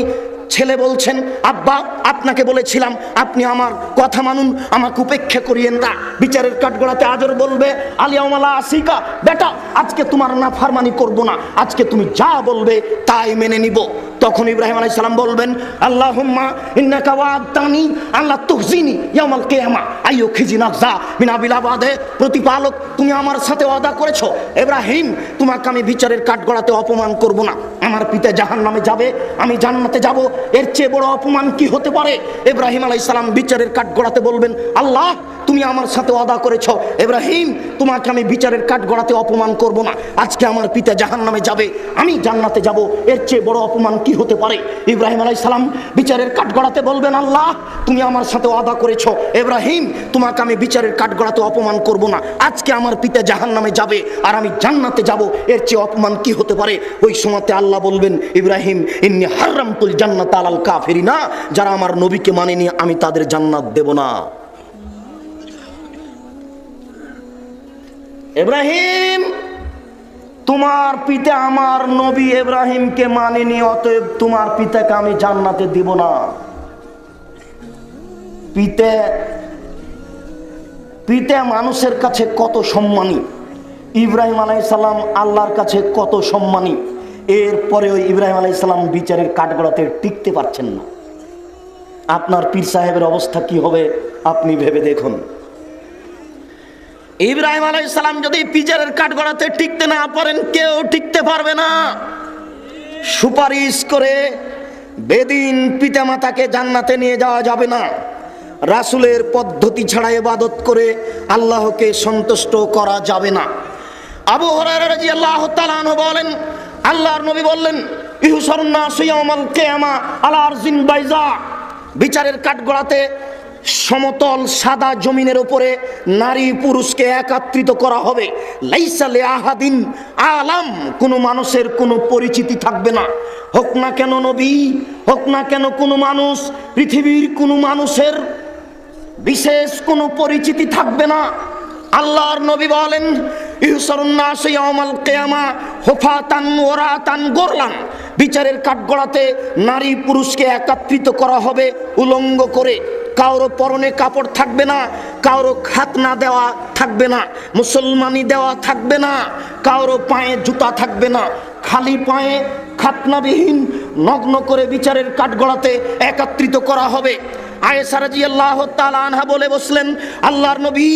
ছেলে বলছেন, আব্বা আপনাকে বলেছিলাম আপনি আমার কথা মানুন, আমাকে উপেক্ষা করিয়েন না। বিচারের কাঠগড়াতে আজর বলবে, আলিয়াউমালা আসিকা, বেটা আজকে তোমার নাফরমানি করব না, আজকে তুমি যা বলবে তাই মেনে নিব। তখন ইব্রাহিম আলাইহিস সালাম বলবেন, আল্লাহুম্মা ইন্নাকা ওয়া'আদতানি আল্লা তুখজিনি ইয়াউমাল কিয়ামা আইয়ুখিজিনা যা মিন আবিল আবাদে, প্রতিপালক তুমি আমার সাথে ওয়াদা করেছো ইব্রাহিম তোমাকে আমি বিচারের কাঠগড়াতে অপমান করব না, আমার পিতা জাহান্নামে যাবে, আমি জান্নাতে যাব, এর চেয়ে বড় অপমান কি হতে পারে? ইব্রাহিম আলাইহিস সালাম বিচারের কাঠগড়াতে বলবেন, আল্লাহ তুমি আমার সাথে ওয়াদা করেছো ইব্রাহিম তোমাকে আমি বিচারের কাঠগড়াতে অপমান করব না, আজকে আমার পিতা জাহান্নামে যাবে, আমি জান্নাতে যাব, এর চেয়ে বড় অপমান কি হতে পারে? ইব্রাহিম আলাইহিস সালাম বিচারের কাঠগড়াতে বলবেন, আল্লাহ তুমি আমার সাথে ওয়াদা করেছো ইব্রাহিম তোমাকে আমি বিচারের কাঠগড়াতে অপমান করব না, আজকে আমার পিতা জাহান্নামে যাবে আর আমি জান্নাতে যাব, এর চেয়ে অপমান কি হতে পারে? ওই সময়তে আল্লাহ বলবেন, ইব্রাহিম ইন্নী হারামতুল জান্নাত আলাল কাফিরিনা, যারা আমার নবীকে মানেনি আমি তাদের জান্নাত দেব না। ইব্রাহিম তোমার পিতা আমার নবী ইব্রাহিমকে মানেনি, অতএব তোমার পিতাকে আমি জান্নাতে দিব না। পিতা মানুষের কাছে কত সম্মানী, ইব্রাহিম আলাইহিস সালাম আল্লাহর কাছে কত সম্মানী, এরপরেও ইব্রাহিম আলাইহিস সালাম বিচারের কাঠগড়াতে টিকতে পারছেন না। আপনার পীর সাহেবের অবস্থা কি হবে আপনি ভেবে দেখুন। ইব্রাহিম আলাইহিস সালাম যদি বিচারের কাঠগড়াতে টিকতে না পারেন, কেউ টিকতে পারবে না। সুপারিশ করে বেদিন পিতামাতাকে জান্নাতে নিয়ে যাওয়া যাবে না। রাসূলের পদ্ধতি ছাড়া ইবাদত করে আল্লাহকে সন্তুষ্ট করা যাবে না। আবু হুরায়রা রাদিয়াল্লাহু তাআলা আনহু বলেন, আল্লাহর নবী বললেন, ইহশারুন নাসু ইয়াউমাল কিয়ামা আলা আরজিন বাইজা, বিচারের কাঠগড়াতে সমতল সাদা জমিনের উপরে নারী পুরুষকে একত্রিত করা হবে। লাইসা লিআহাদিন আলাম, কোনো মানুষের কোনো পরিচিতি থাকবে না, হোক না কেন নবী, হোক না কেন কোনো মানুষ, পৃথিবীর কোনো মানুষের বিশেষ কোনো পরিচিতি থাকবে না। আল্লাহর নবী বলেন, ইহশারুন নাসু ইয়াউমাল কিয়ামা হুফাতান ওরাতান গোরলান, বিচারের কাঠগড়াতে নারী পুরুষকে একত্রিত করা হবে উলঙ্গ করে, কারো পরনে কাপড় থাকবে না, কারো খাতনা দেওয়া থাকবে না, মুসলমানি দেওয়া থাকবে না, কারো পায়ে জুতা থাকবে না, খালি পায়ে খাতনাবিহীন নগ্ন করে বিচারের কাঠগড়াতে একত্রিত করা হবে। আয়েশা রাদিয়াল্লাহু তাআলা আনহা বলে বসলেন, আল্লাহর নবী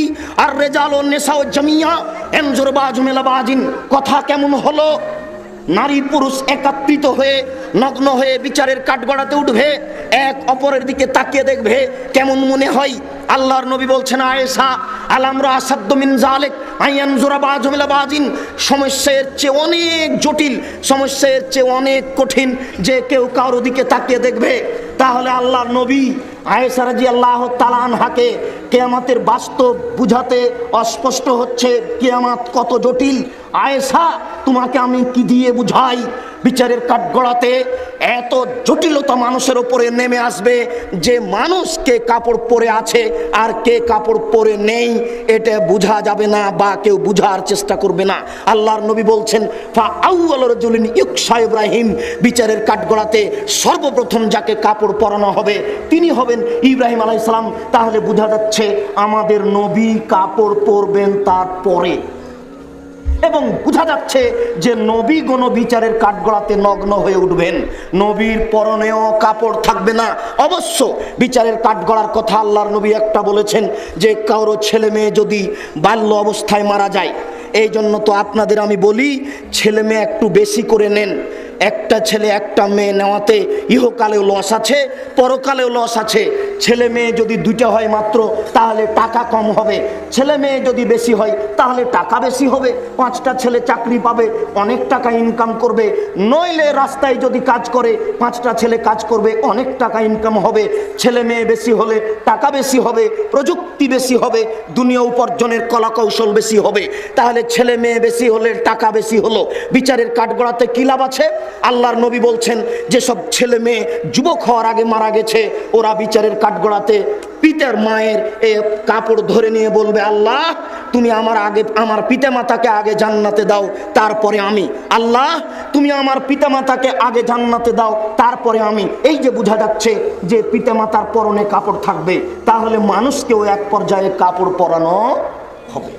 আর রিজালু নিসাউ জামিয়া এনজুর বাজুম ইলা বাজিন, কথা কেমন হলো? নারী পুরুষ একত্রিত হয়ে নগ্ন হয়ে বিচারের কাঠগড়াতে উঠবে, এক অপরের দিকে তাকিয়ে দেখবে, কেমন মনে হয়? আল্লাহর নবী বলছেন, আয়েশা আলামরা আসাদ্দু মিন যালিক আয়ানজুরা বাজুম ইলা বাজিন, সমস্যার চেয়ে অনেক জটিল, সমস্যার চেয়ে অনেক কঠিন যে কেউ কারোর দিকে তাকিয়ে দেখবে। তাহলে আল্লাহর নবী আয়েশা রাদিয়াল্লাহু তাআলা আনহাকে কিয়ামতের বাস্তব বুঝাতে অস্পষ্ট হচ্ছে কিয়ামত কত জটিল। আয়েশা তোমাকে আমি কি দিয়ে বুঝাই? বিচারের কাঠগড়াতে এত জটিলতা মানুষের উপরে নেমে আসবে যে মানুষ কে কাপড় পরে আছে আর কে কাপড় পরে নেই এটা বোঝা যাবে না, বা কেউ বুঝার চেষ্টা করবে না। আল্লাহর নবী বলছেন, ফা আউয়ালু রাজুলিন ইউকসা ইব্রাহিম, বিচারের কাঠগড়াতে সর্বপ্রথম যাকে কাপড় পরানো হবে তিনি হবেন ইব্রাহিম আলাইহিস সালাম। তাহলে বোঝা যাচ্ছে আমাদের নবী কাপড় পরবেন তারপরে, এবং বোঝা যাচ্ছে যে নবী গণ বিচারের কাঠগড়াতে নগ্ন হয়ে উঠবেন, নবীর পরনেও কাপড় থাকবে না। অবশ্য বিচারের কাঠগড়ার কথা আল্লাহর নবী একটা বলেছেন যে কারো ছেলে মেয়ে যদি বাল্য অবস্থায় মারা যায়, এই জন্য তো আপনাদের আমি বলি ছেলে মেয়ে একটু বেশি করে নেন, একটা ছেলে একটা মেয়ে নেওয়াতে ইহকালেও লস আছে, পরকালেও লস আছে। ছেলে মেয়ে যদি দুইটা হয় মাত্র তাহলে টাকা কম হবে, ছেলে মেয়ে যদি বেশি হয় তাহলে টাকা বেশি হবে। 5টা ছেলে চাকরি পাবে, অনেক টাকা ইনকাম করবে। নইলে রাস্তায় যদি কাজ করে 5টা ছেলে কাজ করবে, অনেক টাকা ইনকাম হবে। ছেলে মেয়ে বেশি হলে টাকা বেশি হবে, প্রযুক্তি বেশি হবে, দুনিয়া উপার্জনের কলা কৌশল বেশি হবে। তাহলে ছেলে মেয়ে বেশি হলে টাকা বেশি হলো, বিচারের কাঠগড়াতে কি লাভ আছে? আল্লাহর নবী বলছেন যেসব ছেলে মেয়ে যুবক হওয়ার আগে মারা গেছে, ওরা বিচারের কাঠগড়াতে পিতার মায়ের কাপড় ধরে নিয়ে বলবে, আল্লাহ তুমি আমার পিতা মাতাকে আগে জান্নাতে দাও, তারপরে আমি। আল্লাহ তুমি আমার পিতা মাতাকে আগে জান্নাতে দাও, তারপরে আমি। এই যে বোঝা যাচ্ছে যে পিতা মাতার পরনে কাপড় থাকবে, তাহলে মানুষকেও এক পর্যায়ে কাপড় পরানো হবে।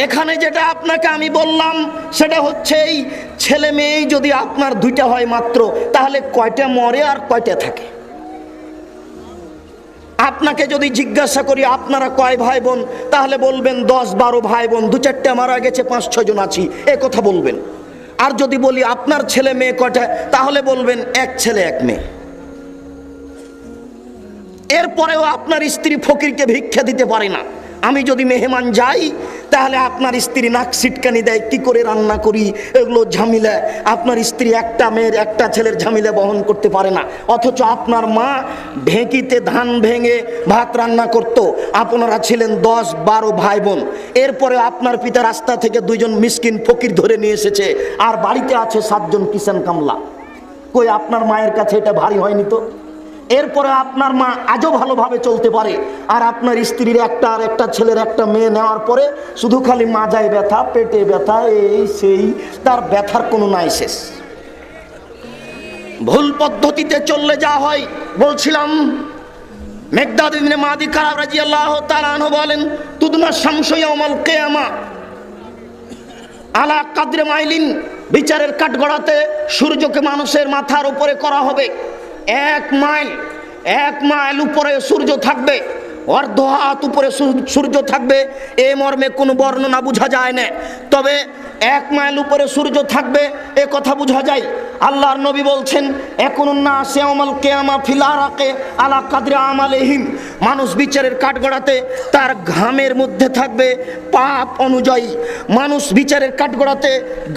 এখানে যেটা আপনাকে আমি বললাম সেটা হচ্ছে এই ছেলে মেয়ে যদি আপনার দুইটা হয় মাত্র, তাহলে কয়টা মরে আর কয়টা থাকে? আপনাকে যদি জিজ্ঞাসা করি আপনারা কয় ভাই বোন, তাহলে বলবেন 10-12 ভাই বোন, 2-4টে মারা গেছে, 5-6 জন আছি, এ কথা বলবেন। আর যদি বলি আপনার ছেলে মেয়ে কয়টা, তাহলে বলবেন 1 ছেলে 1 মেয়ে। এরপরেও আপনার স্ত্রী ফকিরকে ভিক্ষা দিতে পারে না। আমি যদি মেহমান যাই তাহলে আপনার স্ত্রী নাক সিটকানি দেয়, কি করে রান্না করি, এগুলো ঝামেলা। আপনার স্ত্রী একটা মেয়ের একটা ছেলের ঝামেলা বহন করতে পারে না, অথচ আপনার মা ঢেঁকিতে ধান ভেঙে ভাত রান্না করত। আপনারা ছিলেন 10-12 ভাই বোন। এরপরে আপনার পিতা রাস্তা থেকে 2 জন মিসকিন ফকির ধরে নিয়ে এসেছে, আর বাড়িতে আছে 7 জন কিষান কামলা। কই আপনার মায়ের কাছে এটা ভারী হয়নি তো? এরপরে আপনার মা আজও ভালোভাবে চলতে পারে, আর আপনার স্ত্রীর একটা আর একটা ছেলের একটা মেয়ে নেওয়ার পরে শুধু খালি মাজায় ব্যথা, পেটে ব্যথা, এই সেই, তার ব্যথার কোনো নাই শেষ। ভুল পদ্ধতিতে চললে যা হয় বলছিলাম। মেকদাদ ইবনে মাদি কারাব রাদিয়াল্লাহু তাআলা আনহু বলেন, তুদনা শামসু ইয়াউমাল কিয়ামা আলা কাদরে মাইলিন। বিচারের কাঠগড়াতে সূর্যকে মানুষের মাথার উপরে করা হবে। 1 মাইল উপরে সূর্য থাকবে, অর্ধ হাত উপরে সূর্য থাকবে। এ মর্মে কোনো বর্ণনা বোঝা যায় না, তবে 1 মাইল উপরে সূর্য থাকবে এ কথা বোঝা যায়। আল্লাহর নবী বলছেন, একুনুন নাস ইয়াউমাল কিয়ামা ফিল আরাকে আলা কাদরি আমালিহিম। মানুষ বিচারের কাঠগড়াতে তার ঘামের মধ্যে থাকবে পাপ অনুযায়ী। মানুষ বিচারের কাঠগড়াতে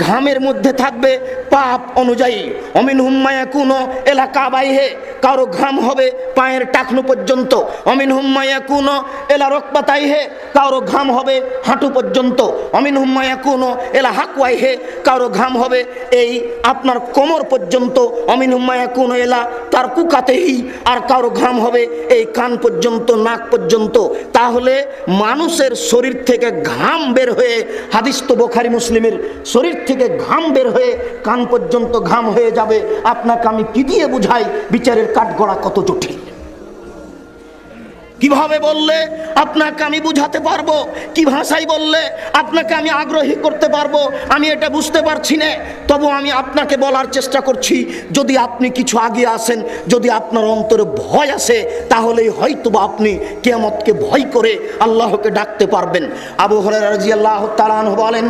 ঘামের মধ্যে থাকবে পাপ অনুযায়ী। অমিনহুম মা ইয়াকুনু ইলা কাবাইহি, কারো ঘাম হবে পায়ের টাকনু পর্যন্ত। অমিনহুম মা ইয়াকুনু ইলা রুকবাতাইহি, কারো ঘাম হবে হাঁটু পর্যন্ত। অমিনহুম মা ইয়াকুনু ইলা হাকওয়াইহি, কারো ঘাম হবে এই আপনার কোমর পর্যন্ত। অমিনহুম মা ইয়াকুনু ইলা তারকুকাতিহি, আর কারো ঘাম হবে এই কান পর্যন্ত, নাক পর্যন্ত। তাহলে মানুষের শরীর থেকে ঘাম বের হয়ে, হাদিস তো বুখারী মুসলিমের, শরীর থেকে ঘাম বের হয়ে কান পর্যন্ত ঘাম হয়ে যাবে। আপনাকে আমি কি দিয়ে বুঝাই বিচারের কাঠগড়া কত জটিল? কিভাবে বললে আপনাকে আমি বুঝাতে পারবো, কি ভাষায় বললে আপনাকে আমি আগ্রহী করতে পারবো, আমি এটা বুঝতে পারছি না। তবু আমি আপনাকে বলার চেষ্টা করছি, যদি আপনি কিছু আগে আসেন, যদি আপনার অন্তরে ভয় আসে, তাহলেই হয়তোবা আপনি কিয়ামতকে ভয় করে আল্লাহকে ডাকতে পারবেন। আবু হুরায়রা রাদিয়াল্লাহু তাআলা আনহু বলেন,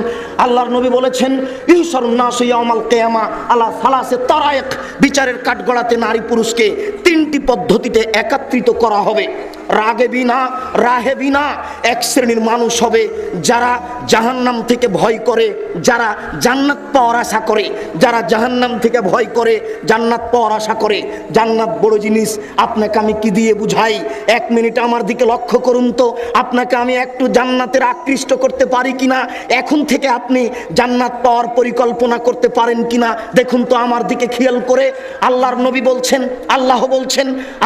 আল্লাহর নবী বলেছেন, ইহশারুন নাসু ইয়াউমাল কিয়ামা আলা সালাসে তারায়েক। বিচারের কাঠগড়াতে নারী পুরুষকে 3টি পদ্ধতিতে একত্রিত করা হবে। রাগেবিনা রাহেবিনা, 1 শ্রেণীর মানুষ হবে যারা জাহান্নাম থেকে ভয় করে, যারা জান্নাত পাওয়ার আশা করে। যারা জাহান্নাম থেকে ভয় করে, জান্নাত পাওয়ার আশা করে। জান্নাত বড় জিনিস, আপনাকে আমি কি দিয়ে বুঝাই? 1 মিনিট আমার দিকে লক্ষ্য করুন তো, আপনাকে আমি একটু জান্নাতের আকৃষ্ট করতে পারি কিনা, এখন থেকে আপনি জান্নাত পাওয়ার পরিকল্পনা করতে পারেন কিনা দেখুন তো আমার দিকে খেয়াল করে। আল্লাহর নবী বলছেন,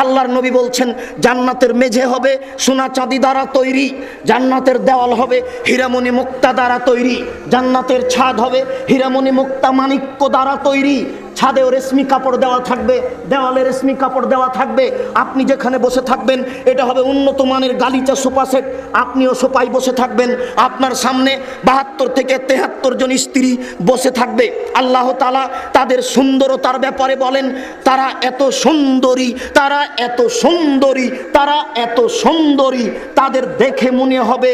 আল্লাহর নবী বলছেন, জান্নাতের মেঝে হবে সোনা চাঁদি দ্বারা তৈরি, জান্নাতের দেওয়াল হবে হীরামণি মুক্তা দ্বারা তৈরি, জান্নাতের ছাদ হবে হীরামণি মুক্তা মাণিক্য দ্বারা তৈরি। ছাদেও রেশমি কাপড় দেওয়া থাকবে, দেওয়ালে রেশমি কাপড় দেওয়া থাকবে। আপনি যেখানে বসে থাকবেন এটা হবে উন্নত মানের গালিচা সোফা সেট, আপনিও সোফায় বসে থাকবেন। আপনার সামনে 72 থেকে 73 জন স্ত্রী বসে থাকবে। আল্লাহ তাআলা তাদের সুন্দরতার ব্যাপারে বলেন, তারা এত সুন্দরী, তারা এত সুন্দরী, তারা এত সুন্দরী, তাদের দেখে মনে হবে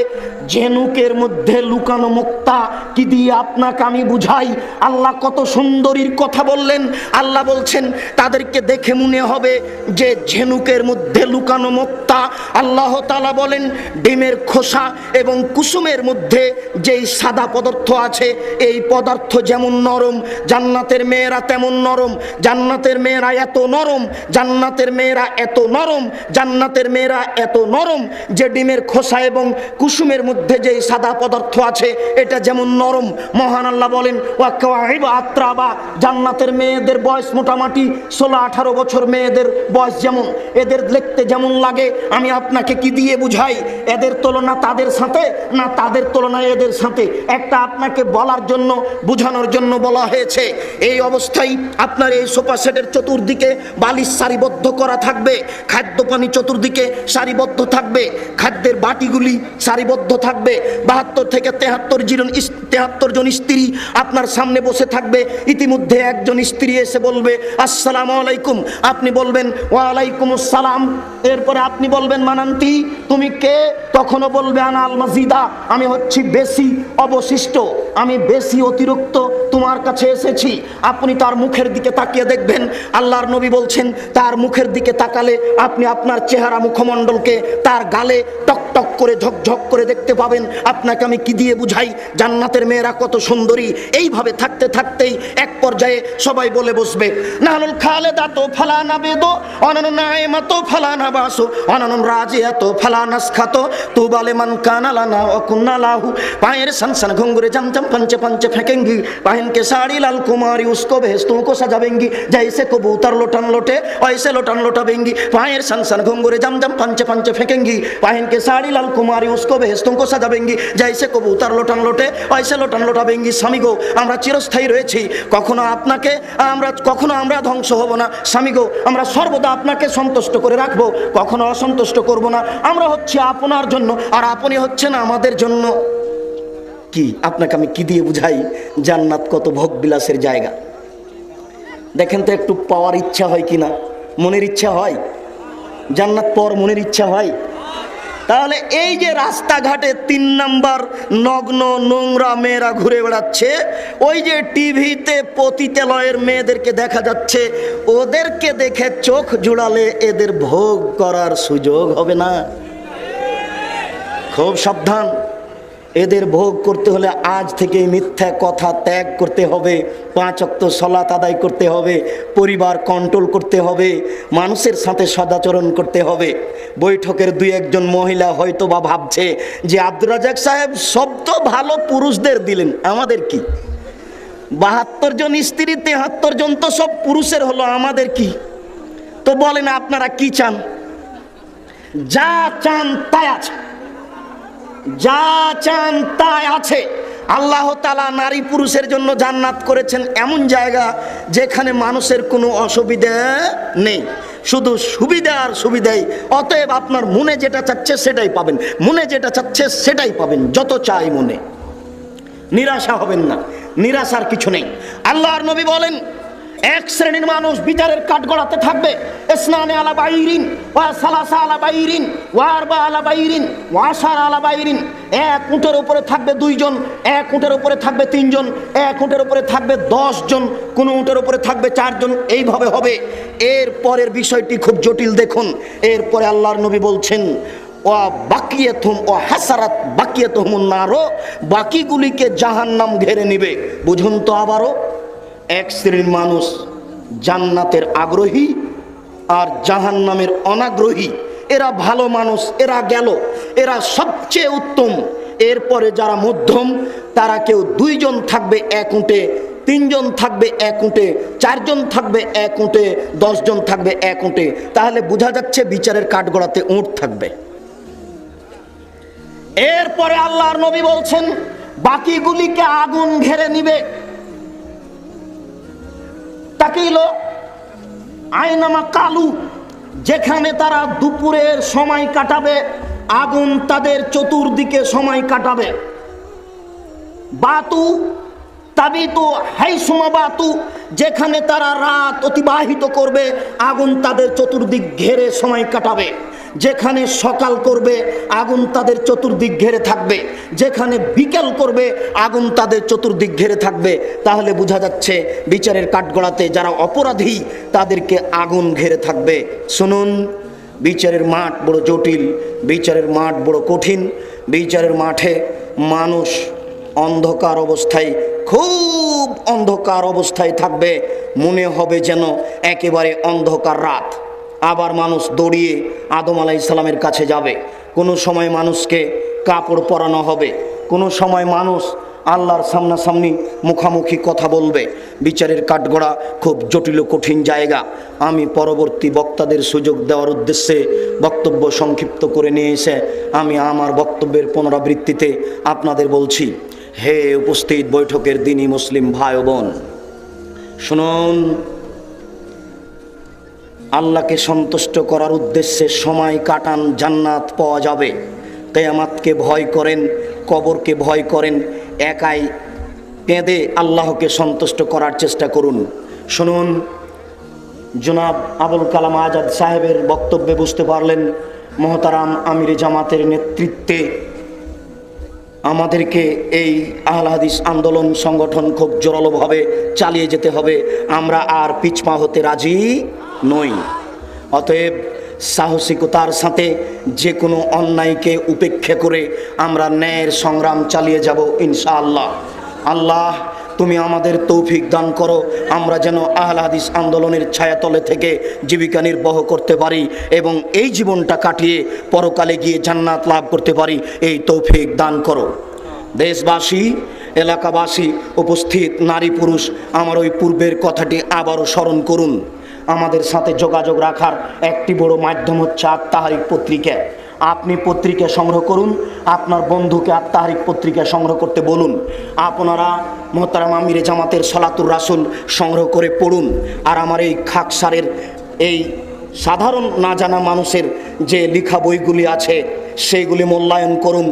ঝিনুকের মধ্যে লুকানো মুক্তা। কি দিয়ে আপনাকে আমি বুঝাই, আল্লাহ কত সুন্দরীর কথা বললেন। আল্লাহ বলছেন তাদেরকে দেখে মনে হবে যে ঝিনুকের মধ্যে লুকানো মুক্তা। আল্লাহ তাআলা বলেন ডিমের খোসা এবং কুসুমের মধ্যে যেই সাদা পদার্থ আছে, এই পদার্থ যেমন নরম, জান্নাতের মেয়েরা তেমন নরম। জান্নাতের মেয়েরা এত নরম, জান্নাতের মেয়েরা এত নরম, জান্নাতের মেয়েরা এত নরম যে ডিমের খোসা এবং কুসুমের মধ্যে যেই সাদা পদার্থ আছে এটা যেমন নরম। মহান আল্লাহ বলেন ওয়াকাওয়াইবা আত্রাবা, জান্নাতের মেয়েদের বয়স মোটামুটি 16-18 বছর মেয়েদের বয়স, যেমন এদের দেখতে যেমন লাগে আমি আপনাকে কি দিয়ে বুঝাই, এদের তুলনা তাদের সাথে না তাদের তুলনা এদের সাথে, একটা আপনাকে বলার জন্য বোঝানোর জন্য বলা হয়েছে। এই অবস্থায় আপনার এই সোফা সেটের চতুর্দিকে বালিশ সারিবদ্ধ করা থাকবে, খাদ্য পানি চতুর্দিকে সারিবদ্ধ থাকবে, খাদ্যের বাটিগুলি সারিবদ্ধ থাকবে। 72 থেকে 73 জন স্ত্রী আপনার সামনে বসে থাকবে। ইতিমধ্যে একজন স্ত্রী এসে বলবে আসসালামু আলাইকুম, আপনি বলবেন ওয়ালাইকুম আসসালাম। এরপরে আপনি বলবেন মানান্তি, তুমি কে? তখনও বলবে আনা আল মাজিদা, আমি হচ্ছি বেশি অবশিষ্ট, আমি বেশি অতিরিক্ত তোমার কাছে এসেছি। আপনি তার মুখের দিকে তাকিয়ে দেখবেন, আল্লাহর নবী বলছেন তার মুখের দিকে তাকালে আপনি আপনার চেহারা মুখমণ্ডলকে তার গালে টক টক করে ঝকঝক করে দেখতে পাবেন। আপনাকে আমি কি দিয়ে বুঝাই জান্নাতের মেয়েরা কত সুন্দরী। এইভাবে থাকতে থাকতেই এক পর্যায়ে সবাই বলে বসবে নানুল খালেদাতো ফালানা বেদো অনানু নাইমাতো ফালানা বাসো অনানু রাজিয়াতো ফালানাস খাতো তুবালে মান কানালানা অকুন্না লাহু পায়ের সনসন ঘুঙ্গুরে জমজম पंचे पंचे फेंकेंगी पहन के साड़ी लाल कुमारी उसको भेस्तों को सजावेंगी जैसे कबूतर लोटन लोटे वैसे लोटन लोटावेंगी पायर सन सन घुंघुरे जमजम पंचे पंचे फेंकेंगी पहन के साड़ी लाल कुमारी उसको भेस्तों को सजावेंगी जैसे कबूतर लोटन लोटे वैसे लोटन लोटावेंगी। স্বামী গো, আমরা চিরস্থায়ী রয়েছি, কখনো আমরা ধ্বংস হব না। স্বামী গো, আমরা সর্বদা আপনাকে সন্তুষ্ট করে রাখবো, কখনো অসন্তুষ্ট করব না। আমরা হচ্ছে আপনার জন্য আর আপনি হচ্ছেন আমাদের জন্য। কি আপনাকে আমি কি দিয়ে বুঝাই জান্নাত কত ভোগ বিলাসের জায়গা। দেখেন তো একটু পাওয়ার ইচ্ছা হয় কিনা, মনের ইচ্ছা হয়? জান্নাত পর মনের ইচ্ছা হয়? তাহলে এই যে রাস্তাঘাটে 3 নাম্বার নগ্ন নোংরা মেয়েরা ঘুরে বেড়াচ্ছে, ওই যে টিভিতে পতিতালয়ের মেয়েদেরকে দেখা যাচ্ছে, ওদেরকে দেখে চোখ জুড়ালে এদের ভোগ করার সুযোগ হবে না। খুব সাবধান, এদের ভোগ করতে হলে আজ থেকে মিথ্যা কথা ত্যাগ করতে হবে, 5 ওয়াক্ত সালাত আদায় করতে হবে, পরিবার কন্ট্রোল করতে হবে, মানুষের সাথে সদাচরণ করতে হবে। বৈঠকের 2-1 জন মহিলা হয়তো বা ভাবছে যে আব্দুর রাজাক সাহেব সব তো ভালো পুরুষদের দিলেন, আমাদের কি? 72 জন স্ত্রী 73 জন তো সব পুরুষের হলো, আমাদের কি? তো বলেন আপনারা কি চান? যা চান তাই আছে, যা চান তাই আছে। আল্লাহ তাআলা নারী পুরুষের জন্য জান্নাত করেছেন এমন জায়গা যেখানে মানুষের কোনো অসুবিধা নেই, শুধু সুবিধা আর সুবিধাই। অতএব আপনার মনে যেটা চাচ্ছে সেটাই পাবেন, মনে যেটা চাচ্ছে সেটাই পাবেন, যত চাই মনে। নিরাশা হবেন না, নিরাশার কিছু নেই। আল্লাহর নবী বলেন এক শ্রেণীর মানুষ বিচারের কাঠগড়াতে থাকবে, ইসনানে আলা বাইরিন ওয়া সালাসা আলা বাইরিন ওয়া আরবা আলা বাইরিন ওয়া আশার আলা বাইরিন। এক উটের উপরে থাকবে 2 জন, এক উটের উপরে থাকবে 3 জন, এক উটের উপরে থাকবে 10 জন, কোন উটের উপরে থাকবে 4 জন, এইভাবে হবে। এর পরের বিষয়টি খুব জটিল, দেখুন। এরপরে আল্লাহর নবী বলছেন ওয়া বাকিয়াতুম ওয়া হাসারাত বাকিয়াতুহুম নারো, বাকিগুলিকে জাহান্নাম ঘিরে নেবে। বুঝুন তো আবারও, এক শ্রেণীর মানুষ জান্নাতের আগ্রহী আর জাহান্নামের অনাগ্রহী। এরা ভালো মানুষ, এরা গেল, এরা সবচেয়ে উত্তম। এরপরে যারা মধ্যম, তারা কেউ 2 জন থাকবে এক উটে, 3 জন থাকবে এক উটে, 4 জন থাকবে এক উটে, 10 জন থাকবে এক উটে। তাহলে বোঝা যাচ্ছে বিচারের কাঠগড়াতে উট থাকবে। এরপরে আল্লাহর নবী বলছেন বাকিগুলিকে আগুন ঘিরে নিবে। থাকিল আইনামা কালু, যেখানে তারা দুপুরের সময় কাটাবে আগুন তাদের চতুর্দিকে সময় কাটাবে। বাতু তাবিতু হাইসুমা বাতু, যেখানে তারা রাত অতিবাহিত করবে আগুন তাদের চতুর্দিক ঘেরে সময় কাটাবে। যেখানে সকাল করবে আগুন তাদের চতুর্দিক ঘেরে থাকবে, যেখানে বিকেল করবে আগুন তাদের চতুর্দিক ঘেরে থাকবে। তাহলে বোঝা যাচ্ছে বিচারের কাঠগড়াতে যারা অপরাধী তাদেরকে আগুন ঘেরে থাকবে। শুনুন, বিচারের মাঠ বড় জটিল, বিচারের মাঠ বড় কঠিন। বিচারের মাঠে মানুষ অন্ধকার অবস্থায়, খুব অন্ধকার অবস্থায় থাকবে, মনে হবে যেন একেবারে অন্ধকার রাত। আবার মানুষ দৌড়িয়ে আদম আলাইহিস সালামের কাছে যাবে। কোনো সময় মানুষকে কাপড় পরানো হবে, কোনো সময় মানুষ আল্লাহর সামনাসামনি মুখামুখি কথা বলবে। বিচারের কাঠগড়া খুব জটিল ও কঠিন জায়গা। আমি পরবর্তী বক্তাদের সুযোগ দেওয়ার উদ্দেশ্যে বক্তব্য সংক্ষিপ্ত করে নিয়ে এসে আমি আমার বক্তব্যের পুনরাবৃত্তিতে আপনাদের বলছি, হে উপস্থিত বৈঠকের দিনই মুসলিম ভাই ও বোন, শুনুন, আল্লাহকে সন্তুষ্ট করার উদ্দেশ্যে সময় কাটান, জান্নাত পাওয়া যাবে। কিয়ামতকে ভয় করেন, কবরকে ভয় করেন, একাই কেঁদে আল্লাহকে সন্তুষ্ট করার চেষ্টা করুন। শুনুন, জনাব আবুল কালাম আজাদ সাহেবের বক্তব্যে বুঝতে পারলেন মহতারাম আমিরে জামাতের নেতৃত্বে আমাদেরকে এই আহলে হাদিস আন্দোলন সংগঠন খুব জোরালোভাবে চালিয়ে যেতে হবে। আমরা আর পিছপা হতে রাজি নই। অতএব সাহসিকতার সাথে যে কোনো অন্যায়কে উপেক্ষা করে আমরা ন্যায়ের সংগ্রাম চালিয়ে যাব ইনশাআল্লাহ। আল্লাহ তুমি আমাদের তৌফিক দান করো, আমরা যেন আহলে হাদিস আন্দোলনের ছায়াতলে থেকে জীবিকা নির্বাহ করতে পারি এবং এই জীবনটা কাটিয়ে পরকালে গিয়ে জান্নাত লাভ করতে পারি, এই তৌফিক দান করো। দেশবাসী, এলাকাবাসী, উপস্থিত নারী পুরুষ, আমার ওই পূর্বের কথাটি আবারও স্মরণ করুন। আমাদের সাথে যোগাযোগ রাখার একটি বড় মাধ্যম হচ্ছে আত-তাহরিক পত্রিকা। আপনি পত্রিকা সংগ্রহ করুন, আপনার বন্ধুকে আত-তাহরিক পত্রিকা সংগ্রহ করতে বলুন। আপনারা মোহতারাম আমিরে জামাতের সলাতুর রাসূল সংগ্রহ করে পড়ুন। আর আমার এই খাকসারের এই সাধারণ না জানা মানুষের যে লেখা বইগুলি আছে সেইগুলি মূল্যায়ন করুন।